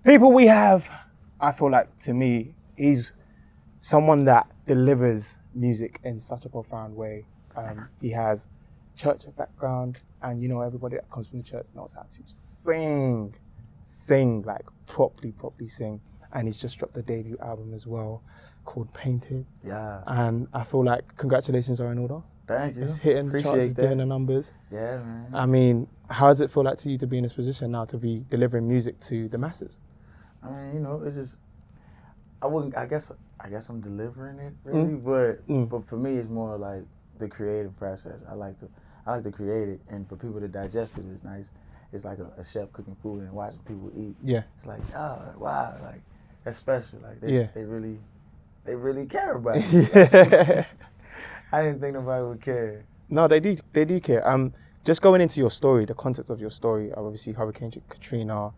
People we have, I feel like, to me, he's someone that delivers music in such a profound way. He has church background, and you know, everybody that comes from the church knows how to sing, like properly sing. And he's just dropped a debut album as well called Painted. Yeah. And I feel like congratulations are in order. Thank you. It's hitting the charts, it's doing the numbers. Yeah, man. I mean, how does it feel like to you to be in this position now, to be delivering music to the masses? I mean, you know, it's just, I guess I'm delivering it really, but for me it's more like the creative process. I like to create it, and for people to digest it is nice. It's like a chef cooking food and watching people eat. Yeah. It's like, oh wow, like that's special. Like they really care about it. Yeah. I didn't think nobody would care. No, they do care. Just going into your story, the context of your story, obviously Hurricane Katrina,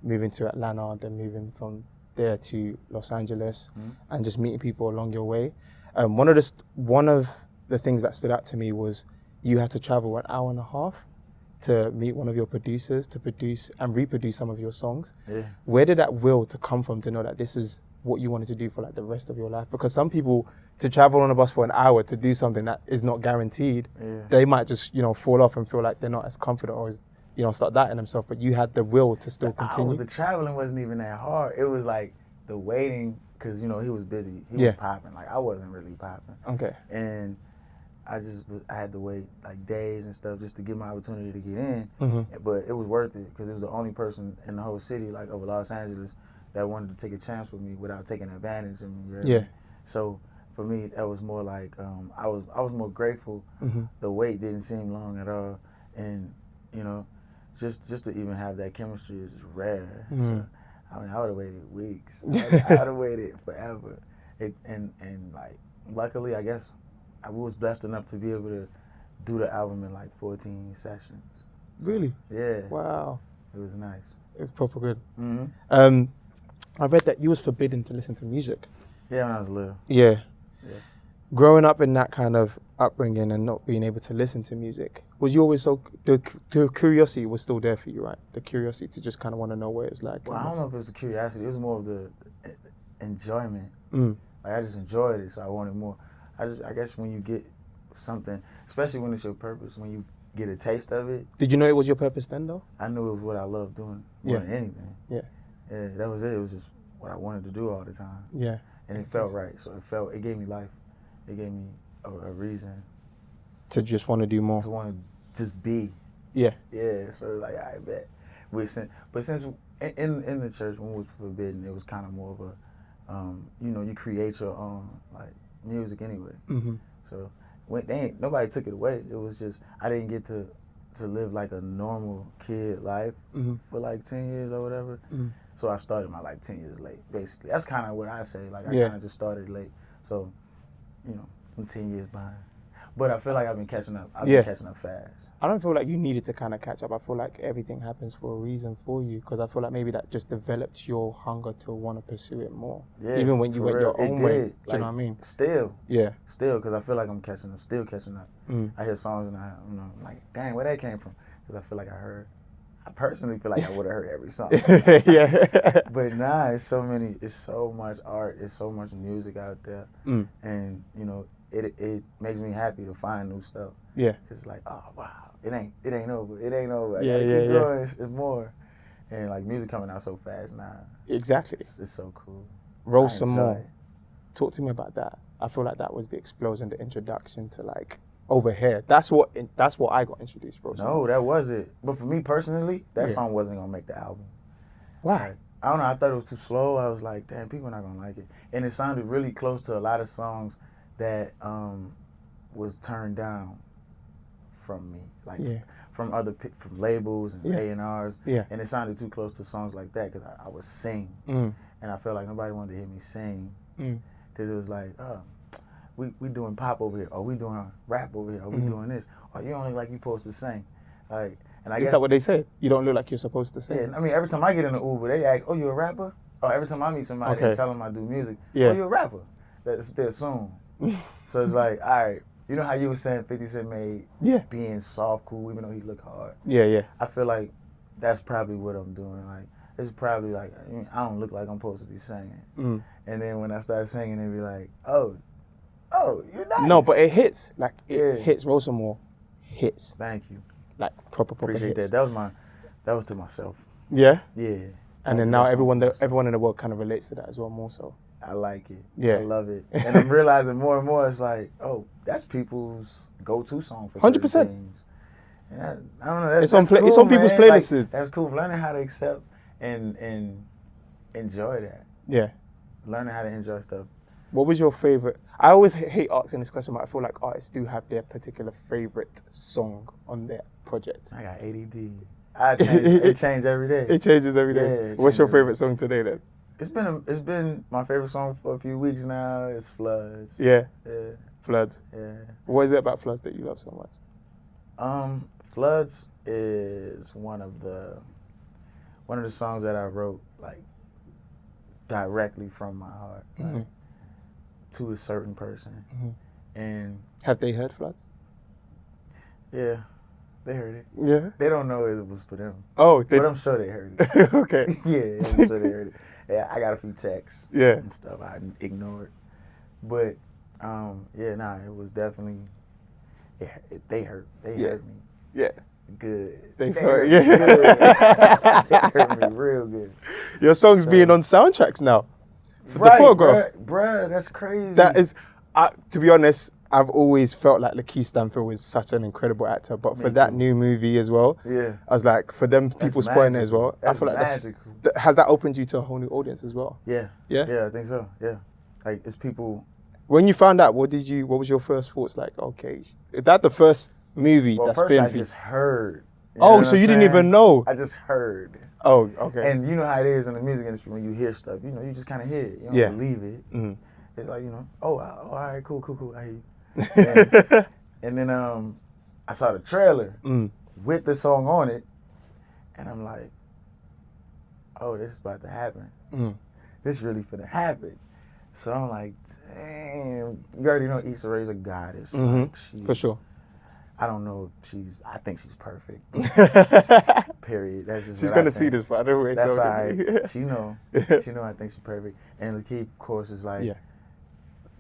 moving to Atlanta, then moving from there to Los Angeles, and just meeting people along your way. One of the things that stood out to me was you had to travel an hour and a half to meet one of your producers to produce and reproduce some of your songs. Yeah. Where did that will to come from to know that this is what you wanted to do for like the rest of your life? Because some people, to travel on a bus for an hour to do something that is not guaranteed, they might just, you know, fall off and feel like they're not as confident or as, you know, start doubting themselves. But you had the will to still continue. The traveling wasn't even that hard. It was like the waiting, because, you know, he was busy. He was popping. Like, I wasn't really popping. Okay. And I had to wait like days and stuff just to get my opportunity to get in. But it was worth it, because it was the only person in the whole city, like of Los Angeles, that wanted to take a chance with me without taking advantage of me. Right? Yeah. So for me, that was more like I was more grateful. The wait didn't seem long at all, and you know, just to even have that chemistry is rare. So, I mean, I would have waited weeks. I would have waited forever. And like, luckily, I guess I was blessed enough to be able to do the album in like 14 sessions. So, really? Yeah. Wow. It was nice. It was proper good. I read that you was forbidden to listen to music. Yeah, when I was little. Yeah. Growing up in that kind of upbringing and not being able to listen to music, was you always the curiosity was still there for you, right? The curiosity to just kind of want to know what it was like. Well, I don't know if it was the curiosity. It was more of the enjoyment. Like, I just enjoyed it, so I wanted more. I guess when you get something, especially when it's your purpose, when you get a taste of it. Did you know it was your purpose then, though? I knew it was what I loved doing more than anything. Yeah, that was it. It was just what I wanted to do all the time. Yeah. And it felt right, so it gave me life. It gave me a reason. To just want to do more. To want to just be. Yeah. Yeah, so like, I bet. But since in the church, when it was forbidden, it was kind of more of a, you know, you create your own, like, music anyway. So nobody took it away. It was just, I didn't get to live like a normal kid life for like 10 years or whatever. So I started my life 10 years late, basically. That's kind of what I say. Like, I kind of just started late. So, you know, I'm 10 years behind. But I feel like I've been catching up. I've been catching up fast. I don't feel like you needed to kind of catch up. I feel like everything happens for a reason for you, because I feel like maybe that just developed your hunger to want to pursue it more. Yeah, even when you went your own way. Do you know what I mean? Still. Yeah. Still, because I feel like I'm catching up. Still catching up. I hear songs and I'm like, dang, where that came from? Because I feel like I personally feel like I would have heard every song. Yeah. But nah, it's so much art, it's so much music out there. And, you know, it makes me happy to find new stuff. Yeah. Cause it's like, oh wow, it ain't over. It ain't over. I gotta keep going. It's more. And like, music coming out so fast now. Exactly. It's so cool. Roll some more. Talk to me about that. I feel like that was the explosion, the introduction to like over here. That's what I got introduced for. No, that was it. But for me personally, that song wasn't gonna make the album. Why? Like, I don't know. I thought it was too slow. I was like, damn, people are not gonna like it. And it sounded really close to a lot of songs that was turned down from me, like from labels and A&Rs. Yeah. And it sounded too close to songs like that, because I would sing, and I felt like nobody wanted to hear me sing, because it was like, oh, we doing pop over here, or we doing rap over here, or we doing this, or you don't look like you supposed to sing, like. And I guess, is that what they say? You don't look like you're supposed to sing? Yeah. I mean, every time I get in the Uber, they ask, "Oh, you a rapper?" Or every time I meet somebody, they tell them I do music. Oh, you a rapper? That's they assume. So it's like, all right, you know how you were saying 50 Cent made being soft cool, even though he looked hard? Yeah, yeah. I feel like that's probably what I'm doing. Like, it's probably like, I don't look like I'm supposed to be singing. And then when I start singing, they be like, oh, you're nice. No, but it hits. Like, it hits. Roseborne hits. Thank you. Like, proper Appreciate hits. that. That was to myself. Yeah? Yeah. And then now everyone in the world kind of relates to that as well, more so. I like it. Yeah. I love it. And I'm realizing more and more, it's like, oh, that's people's go-to song for certain 100%. things. And I don't know. It's on people's playlists. Like, that's cool. Learning how to accept and enjoy that. Yeah. Learning how to enjoy stuff. What was your favorite? I always hate asking this question, but I feel like artists do have their particular favorite song on their project. I got ADD. It changes every day. It changes every day. Yeah, What's your favorite song today then? It's been my favorite song for a few weeks now. It's Floods. Yeah. Yeah. Floods. Yeah. What is it about Floods that you love so much? Floods is one of the songs that I wrote like directly from my heart, like, to a certain person. And have they heard Floods? Yeah, they heard it. Yeah. They don't know it was for them. Oh, but I'm sure they heard it. Okay. Yeah, I'm sure they heard it. Yeah, I got a few texts. Yeah. And stuff I ignored, but it was definitely. They heard me. Yeah. Good. They heard me good. They heard me real good. Your song's being on soundtracks now. Right, the photograph. Bruh, that's crazy. That is, to be honest, I've always felt like Lakeith Stanfield was such an incredible actor, but for that new movie as well, I was like, for them people supporting it as well, I feel like has that opened you to a whole new audience as well? Yeah. Yeah? Yeah, I think so. Yeah. Like, it's people. When you found out, what was your first thoughts? Like, okay, is that the first movie that's first been? I just heard. So you didn't even know? I just heard. Oh, okay. And you know how it is in the music industry when you hear stuff, you just kind of hear it. You don't believe it. It's like, all right, cool, I hear you. And then I saw the trailer with the song on it, and I'm like, oh, this is about to happen. This really finna happen. So I'm like, damn. You already know Issa Rae's a goddess. Like, for sure. I don't know if I think she's perfect. Period. That's just she's gonna see this, by the way. That's all right. She know I think she's perfect. And Lakeith, of course, is like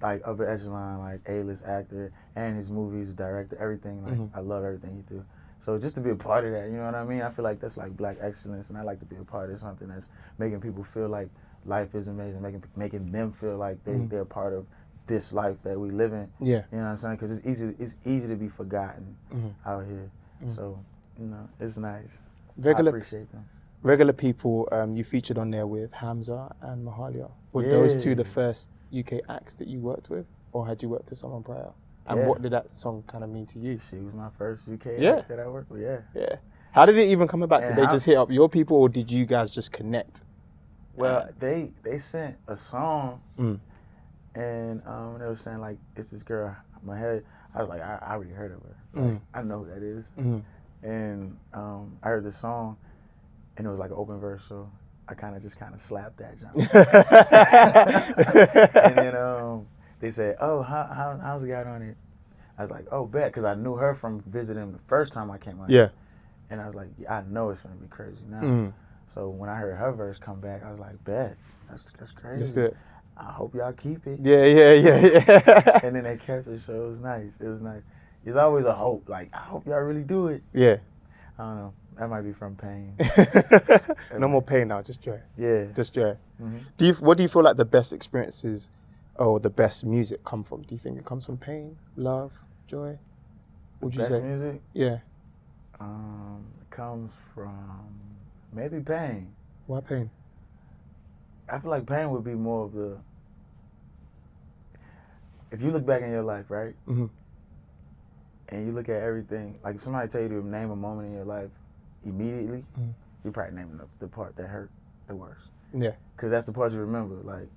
upper echelon, like A-list actor, and his movies, director, everything. Like I love everything he do. So just to be a part of that, you know what I mean? I feel like that's like black excellence, and I like to be a part of something that's making people feel like life is amazing, making them feel like they're a part of this life that we live in. Yeah. You know what I'm saying? Because it's easy to be forgotten out here. So, it's nice. I appreciate them. Regular people, you featured on there with Hamza and Mahalia. Were those two the first UK acts that you worked with? Or had you worked with someone prior? And what did that song kind of mean to you? She was my first UK act that I worked with, Yeah. How did it even come about? Did they just hit up your people, or did you guys just connect? Well, they sent a song, and they were saying, like, it's this girl, Mahalia. I was like, I already heard of her. Like, I know who that is. And I heard the song, and it was like an open verse, so I kind of slapped that jump. And then they said, oh, how's the guy on it? I was like, oh, bet, because I knew her from visiting the first time I came out. Yeah. And I was like, I know it's going to be crazy now. So when I heard her verse come back, I was like, bet, that's crazy. Let's do it. I hope y'all keep it. Yeah. And then they kept it, so it was nice. There's always a hope. Like, I hope y'all really do it. Yeah. I don't know. That might be from pain. No more pain now, just joy. Yeah. Just joy. What do you feel like the best experiences or the best music come from? Do you think it comes from pain, love, joy? What would you say? Best music? Yeah. It comes from maybe pain. Why pain? I feel like pain would be more of the... If you look back in your life, right? And you look at everything, like if somebody tell you to name a moment in your life immediately, you probably name the part that hurt the worst. Yeah. Because that's the part you remember. Like,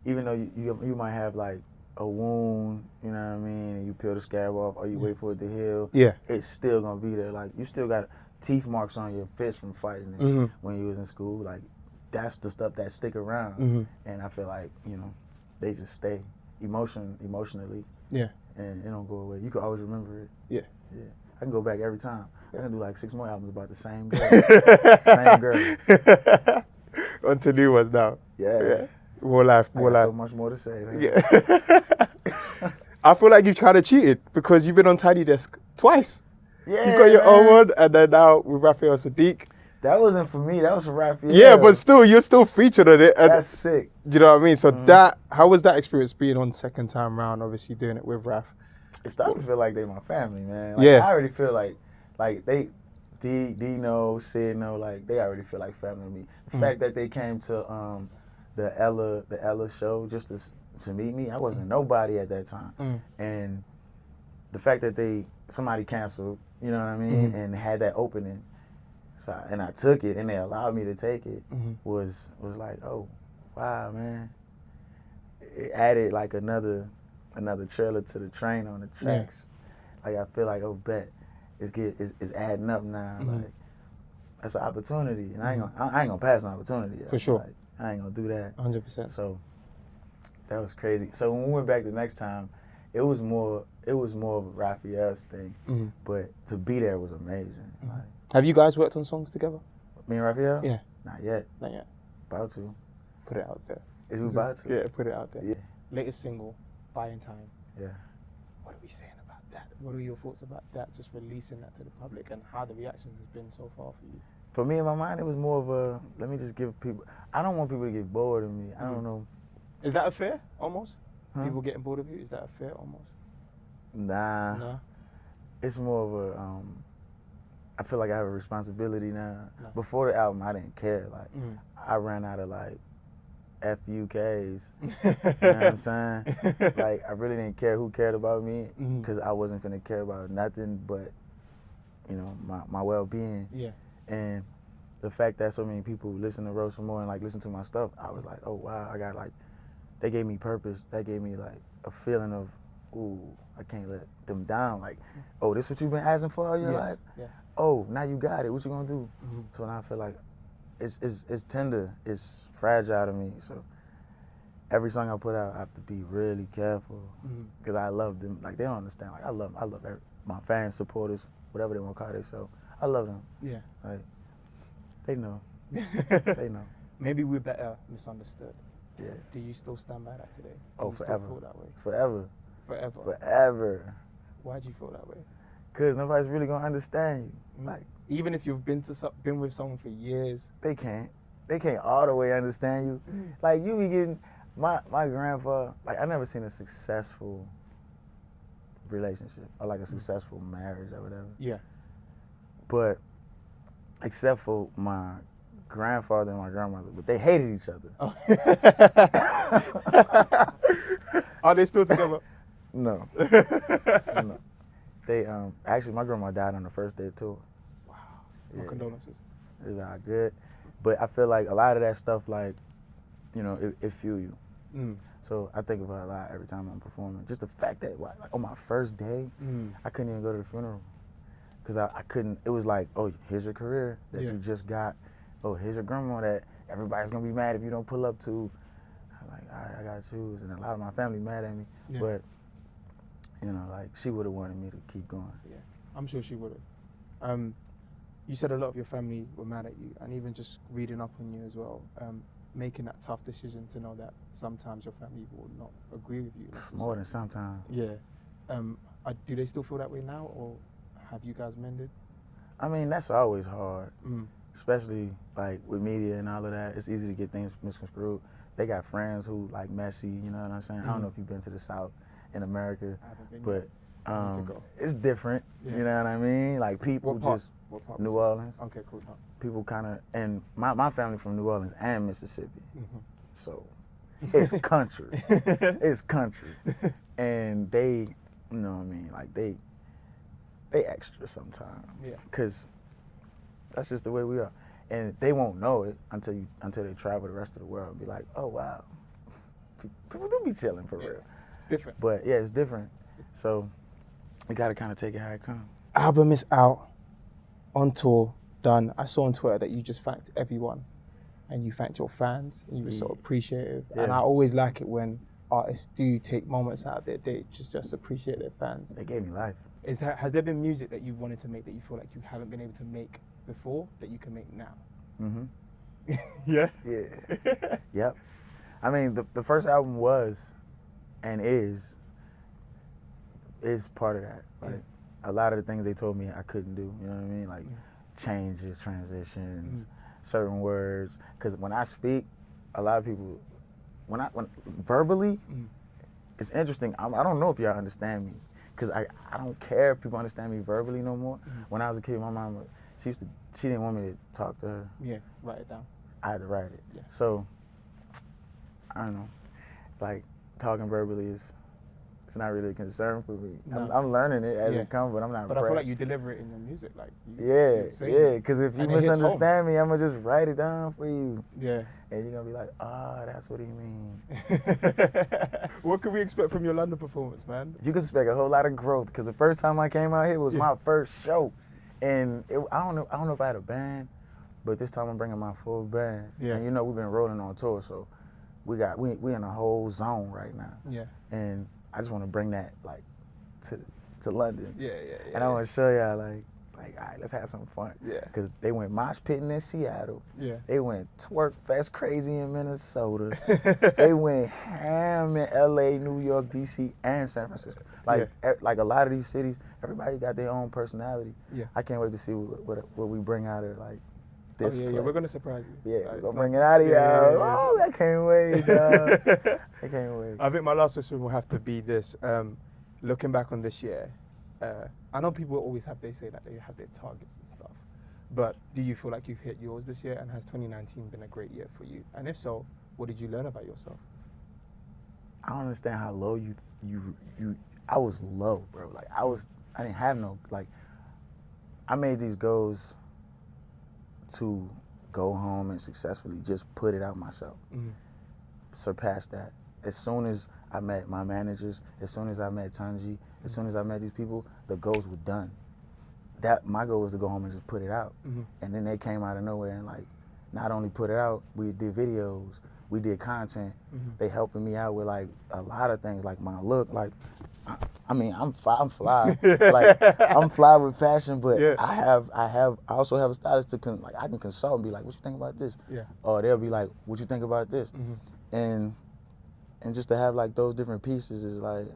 even though you might have like a wound, you know what I mean, and you peel the scab off or you wait for it to heal, it's still going to be there. Like, you still got teeth marks on your fist from fighting when you was in school. Like, that's the stuff that stick around. And I feel like, they just stay emotionally. Yeah. And it don't go away. You can always remember it. Yeah. I can go back every time. I can do like 6 more albums about the same girl. Same girl. On to new ones now. Yeah. More life, more life. So much more to say, man. Yeah. I feel like you've kind of cheated because you've been on Tiny Desk twice. Yeah. You got your own one, and then now with Raphael Saadiq. That wasn't for me. That was for Raphael. Yeah, but still, you're still featured on it. And that's sick. Do you know what I mean? So how was that experience being on second time round? Obviously doing it with Raph. It's starting to feel like they my family, man. Yeah. I already feel like they, D Sid know, like they already feel like family to me. The fact that they came to the Ella show just to meet me, I wasn't nobody at that time, and the fact that somebody canceled, you know what I mean, and had that opening. So, and I took it, and they allowed me to take it. Was like, oh, wow, man! It added like another trailer to the train on the tracks. Yeah. Like I feel like, oh, bet it's adding up now. Like that's an opportunity, and I ain't gonna pass an opportunity. For sure, like, I ain't gonna do that. 100%. So that was crazy. So when we went back the next time, it was more of a Raphael's thing, but to be there was amazing. Like, have you guys worked on songs together? Me and Raphael? Yeah. Not yet. Not yet. About to. Put it out there. Is we about to? Yeah, put it out there. Yeah. Latest single, Buying Time. Yeah. What are we saying about that? What are your thoughts about that? Just releasing that to the public and how the reaction has been so far for you? For me, in my mind, it was more of a, let me just give people, I don't want people to get bored of me. I don't know. Is that a fair, almost? Huh? People getting bored of you? Is that a fair, almost? Nah. Nah. It's more of a, I feel like I have a responsibility now. No. Before the album, I didn't care. Like, I ran out of, like, FUKs. You know what I'm saying? Like, I really didn't care who cared about me because I wasn't finna care about nothing but, you know, my well-being. Yeah. And the fact that so many people listen to Roseborne and, like, listen to my stuff, I was like, oh, wow, I got, like, they gave me purpose. That gave me, like, a feeling of, ooh, I can't let them down. Like, oh, this what you've been asking for all your life? Yeah. Oh, now you got it. What you gonna do? So now I feel like it's tender. It's fragile to me. So every song I put out, I have to be really careful because I love them. Like, they don't understand. Like, I love my fans, supporters, whatever they want to call it. So I love them. Yeah. Like, they know. They know. Maybe we're better misunderstood. Yeah. Do you still stand by that today? Oh, forever. Still feel that way? Forever. Forever. Forever. Why'd you feel that way? Cause nobody's really gonna understand you. Like, even if you've been with someone for years, they can't all the way understand you. Like, you be getting my grandfather. Like, I never seen a successful relationship or like a successful marriage or whatever. Yeah. But except for my grandfather and my grandmother, but they hated each other. Oh. Are they still together? No. No. They actually, my grandma died on the first day of tour. Wow. My condolences. It's all good, but I feel like a lot of that stuff, like, you know, it fuel you. So I think about it a lot every time I'm performing. Just the fact that, like, on my first day, I couldn't even go to the funeral because I couldn't. It was like, oh, here's your career that you just got. Oh, here's your grandma that everybody's gonna be mad if you don't pull up to. I'm like, all right, I gotta choose, and a lot of my family mad at me, but. You know, like, she would have wanted me to keep going. Yeah, I'm sure she would have. You said a lot of your family were mad at you, and even just reading up on you as well, making that tough decision to know that sometimes your family will not agree with you. More than sometimes. Yeah. Do they still feel that way now, or have you guys mended? I mean, that's always hard, especially, like, with media and all of that. It's easy to get things misconstrued. They got friends who, like, messy, you know what I'm saying? I don't know if you've been to the South in America, but it's different. Yeah. You know what I mean? Like, people what part New Orleans. Okay, cool. No. People kind of, and my family from New Orleans and Mississippi, so it's country. It's country, and they, you know what I mean? Like, they extra sometimes. Yeah. Cause that's just the way we are, and they won't know it until they travel the rest of the world and be like, oh wow, people do be chilling for real. It's different. But yeah, it's different. So you gotta kind of take it how it comes. Album is out, on tour, done. I saw on Twitter that you just thanked everyone, and you thanked your fans, and you were so appreciative. Yeah. And I always like it when artists do take moments out of their day just appreciate their fans. They gave me life. Has there been music that you've wanted to make that you feel like you haven't been able to make before that you can make now? Yeah? Yeah. Yep. I mean, the first album was and is part of that. Like, a lot of the things they told me I couldn't do, you know what I mean? Like, changes, transitions, certain words. Because when I speak, a lot of people, when verbally, it's interesting. I don't know if y'all understand me. Because I don't care if people understand me verbally no more. When I was a kid, my mama, she didn't want me to talk to her. Yeah, write it down. I had to write it. Yeah. So, I don't know. Like, talking verbally it's not really a concern for me. No. I'm learning it as it comes, but I'm not. But pressed. I feel like you deliver it in your music, like. Because if you misunderstand me, I'm gonna just write it down for you. Yeah. And you're gonna be like, that's what he means. What can we expect from your London performance, man? You can expect a whole lot of growth. Because the first time I came out here was my first show, and I don't know if I had a band, but this time I'm bringing my full band. Yeah. And we've been rolling on tour, so we in a whole zone right now. Yeah. And I just want to bring that like to London. Yeah. And I want to show y'all like all right, let's have some fun. Yeah. Because they went mosh pitting in Seattle. Yeah. They went twerk fest crazy in Minnesota. They went ham in LA, New York, DC, and San Francisco. Like like a lot of these cities, everybody got their own personality. Yeah. I can't wait to see what we bring out of like this. Yeah, we're gonna surprise you. Yeah, we're gonna bring it out of y'all. Oh, I can't wait, dog. I can't wait. I think my last question will have to be this. Looking back on this year, I know people always they say that they have their targets and stuff, but do you feel like you've hit yours this year, and has 2019 been a great year for you? And if so, what did you learn about yourself? I don't understand how low you I was low, bro. Like I didn't have no, like, I made these goals to go home and successfully just put it out myself. Surpass that. As soon as I met my managers, as soon as I met Tanji, as soon as I met these people, the goals were done. My goal was to go home and just put it out. And then they came out of nowhere and like, not only put it out, we did videos, we did content. They helping me out with like a lot of things, like my look. Like, I mean, I'm fly. Like, I'm fly with fashion, but I also have a stylist I can consult and be like, what you think about this? Yeah. Or they'll be like, what you think about this? And just to have like those different pieces is like,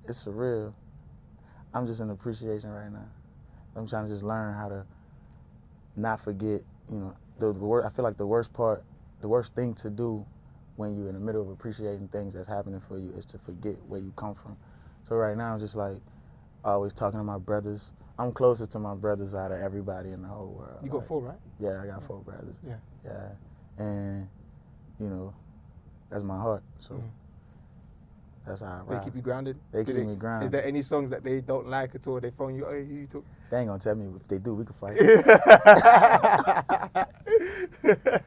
it's surreal. I'm just in appreciation right now. I'm trying to just learn how to not forget, I feel like the worst thing to do when you're in the middle of appreciating things that's happening for you is to forget where you come from. So right now I'm just like always talking to my brothers. I'm closest to my brothers out of everybody in the whole world. You got 4, right? Yeah, I got 4 brothers. Yeah. And, that's my heart. So that's how I ride. They keep you grounded? They keep me grounded. Is there any songs that they don't like at all? They phone you, hey, who you talk? They ain't gonna tell me. If they do, we can fight.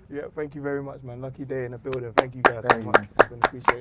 Yeah, thank you very much, man. Lucky Daye in the building. Thank you guys so much. It's been appreciated.